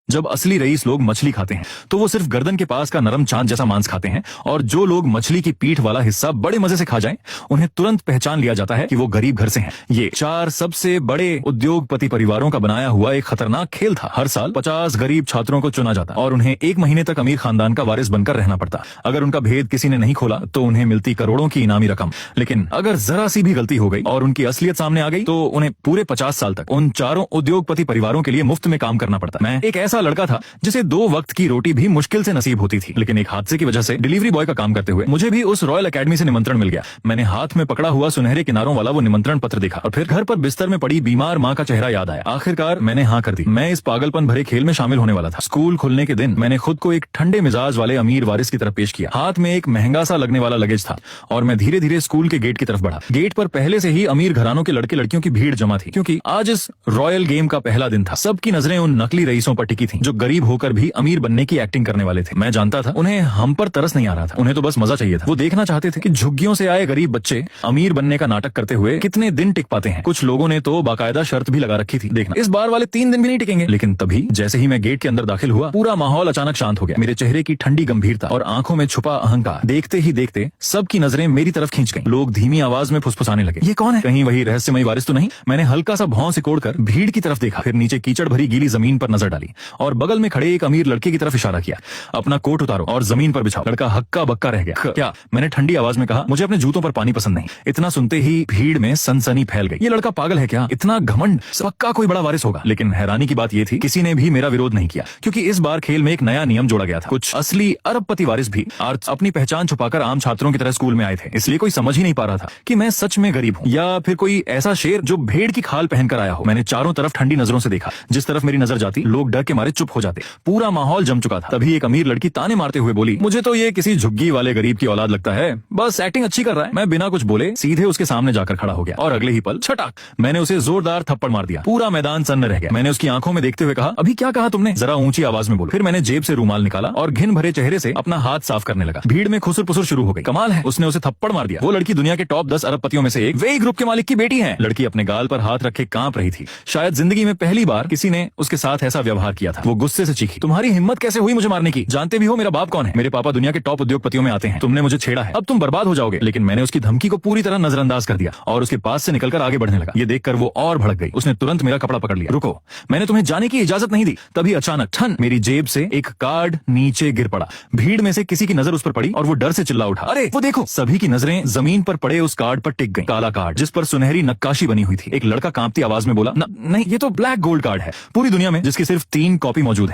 जब असली रईस लोग मछली खाते हैं तो वो सिर्फ गर्दन के पास का नरम चांद जैसा मांस खाते हैं, और जो लोग मछली की पीठ वाला हिस्सा बड़े मजे से खा जाएं, उन्हें तुरंत पहचान लिया जाता है कि वो गरीब घर से हैं। ये 4 सबसे बड़े उद्योगपति परिवारों का बनाया हुआ एक खतरनाक खेल था। हर साल 50 गरीब छात्रों को चुना जाता और उन्हें 1 महीने तक अमीर खानदान का वारिस बनकर रहना पड़ता। अगर उनका भेद किसी ने नहीं खोला तो उन्हें मिलती करोड़ों की इनामी रकम, लेकिन अगर जरा सी भी गलती हो गई और उनकी असलियत सामने आ गई तो उन्हें पूरे 50 साल तक उन 4 उद्योगपति परिवारों के लिए मुफ्त में काम करना पड़ता। मैं एक ऐसा लड़का था जिसे 2 वक्त की रोटी भी मुश्किल से नसीब होती थी, लेकिन एक हादसे की वजह से डिलीवरी बॉय का काम करते हुए मुझे भी उस रॉयल एकेडमी से निमंत्रण मिल गया। मैंने हाथ में पकड़ा हुआ सुनहरे किनारों वाला वो निमंत्रण पत्र देखा और फिर घर पर बिस्तर में पड़ी बीमार माँ का चेहरा याद आया। आखिरकार मैंने हाँ कर दी। मैं इस पागलपन भरे खेल में शामिल होने वाला था। स्कूल खुलने के दिन मैंने खुद को एक ठंडे मिजाज वाले अमीर वारिस की तरफ पेश किया। हाथ में एक महंगा सा लगने वाला लगेज था और मैं धीरे धीरे स्कूल के गेट की तरफ बढ़ा। गेट पर पहले से ही अमीर घरानों के लड़के लड़कियों की भीड़ जमा थी, क्योंकि आज इस रॉयल गेम का पहला दिन था। सबकी नजरें उन नकली रईसों पर टिकी थी जो गरीब होकर भी अमीर बनने की एक्टिंग करने वाले थे। मैं जानता था उन्हें हम पर तरस नहीं आ रहा था, उन्हें तो बस मजा चाहिए था। वो देखना चाहते थे कि झुग्गियों से आए गरीब बच्चे अमीर बनने का नाटक करते हुए कितने दिन टिक पाते हैं। कुछ लोगों ने तो बाकायदा शर्त भी लगा रखी थी, देखना इस बार वाले 3 दिन भी नहीं टिकेंगे। लेकिन तभी जैसे ही मैं गेट के अंदर दाखिल हुआ, पूरा माहौल अचानक शांत हो गया। मेरे चेहरे की ठंडी गंभीरता और आंखों में छुपा अहंकार देखते ही देखते सबकी नजरें मेरी तरफ खींच गईं। लोग धीमी आवाज में फुसफुसाने लगे, ये कौन है? कहीं वही रहस्यमयी वारिस तो नहीं? मैंने हल्का सा भौं सिकोड़कर भीड़ की तरफ देखा, फिर नीचे कीचड़ भरी गीली जमीन पर नजर डाली और बगल में खड़े एक अमीर लड़के की तरफ इशारा किया। अपना कोट उतारो और जमीन पर बिछाओ। लड़का हक्का बक्का रह गया। क्या? मैंने ठंडी आवाज में कहा, मुझे अपने जूतों पर पानी पसंद नहीं। इतना सुनते ही भीड़ में सनसनी फैल गई। ये लड़का पागल है क्या? इतना घमंड, पक्का कोई बड़ा वारिस होगा। लेकिन हैरानी की बात ये थी, किसी ने भी मेरा विरोध नहीं किया, क्योंकि इस बार खेल में एक नया नियम जोड़ा गया था। कुछ असली अरबपति वारिस भी अपनी पहचान छुपाकर आम छात्रों की तरह स्कूल में आए थे, इसलिए कोई समझ ही नहीं पा रहा था कि मैं सच में गरीब हूँ या फिर कोई ऐसा शेर जो भेड़ की खाल पहनकर आया हो। मैंने चारों तरफ ठंडी नजरों से देखा। जिस तरफ मेरी नजर जाती लोग डर के मारे चुप हो जाते। पूरा माहौल जम चुका था। तभी एक अमीर लड़की ताने मारते हुए बोली, मुझे तो ये किसी झुग्गी वाले गरीब की औलाद लगता है, बस एक्टिंग अच्छी कर रहा है। मैं बिना कुछ बोले सीधे उसके सामने जाकर खड़ा हो गया और अगले ही पल छटाक मैंने उसे जोरदार थप्पड़ मार दिया। पूरा मैदान सन्न रह गया। मैंने उसकी आंखों में देखते हुए कहा, अभी क्या कहा तुमने? जरा ऊंची आवाज में बोलो। फिर मैंने जेब से रूमाल निकाला और घिन भरे चेहरे से अपना हाथ साफ करने लगा। भीड़ में खुसुर पुसुर शुरू हो गई। कमाल है, उसने उसे थप्पड़ मार दिया। वो लड़की दुनिया के टॉप 10 अरबपतियों में से एक, वे ग्रुप के मालिक की बेटी है। लड़की अपने गाल पर हाथ रखे कांप रही थी। शायद जिंदगी में पहली बार किसी ने उसके साथ ऐसा व्यवहार किया था। वो गुस्से से चीखी, तुम्हारी हिम्मत कैसे हुई मुझे मारने की? जानते भी हो मेरा बाप कौन है? मेरे पापा दुनिया के टॉप उद्योगपतियों में आते हैं। तुमने मुझे छेड़ा है, अब तुम बर्बाद हो जाओगे। लेकिन मैंने उसकी धमकी को पूरी तरह नजरअंदाज कर दिया और उसके पास से निकलकर आगे बढ़ने लगा। ये देखकर वो और भड़क गई। उसने तुरंत मेरा कपड़ा पकड़ लिया। रुको, मैंने तुम्हें जाने की इजाजत नहीं दी। तभी अचानक ठन मेरी जेब से एक कार्ड नीचे गिर पड़ा। भीड़ में से किसी की नजर उस पर पड़ी और वो डर से चिल्ला उठा, अरे वो देखो! सभी की नजरें जमीन पर पड़े उस कार्ड पर टिक गई। काला कार्ड जिस पर सुनहरी नक्काशी बनी हुई थी। एक लड़का कांपती आवाज में बोला, नहीं, ये तो ब्लैक गोल्ड कार्ड है। पूरी दुनिया में जिसकी सिर्फ 3 कॉपी मौजूद है।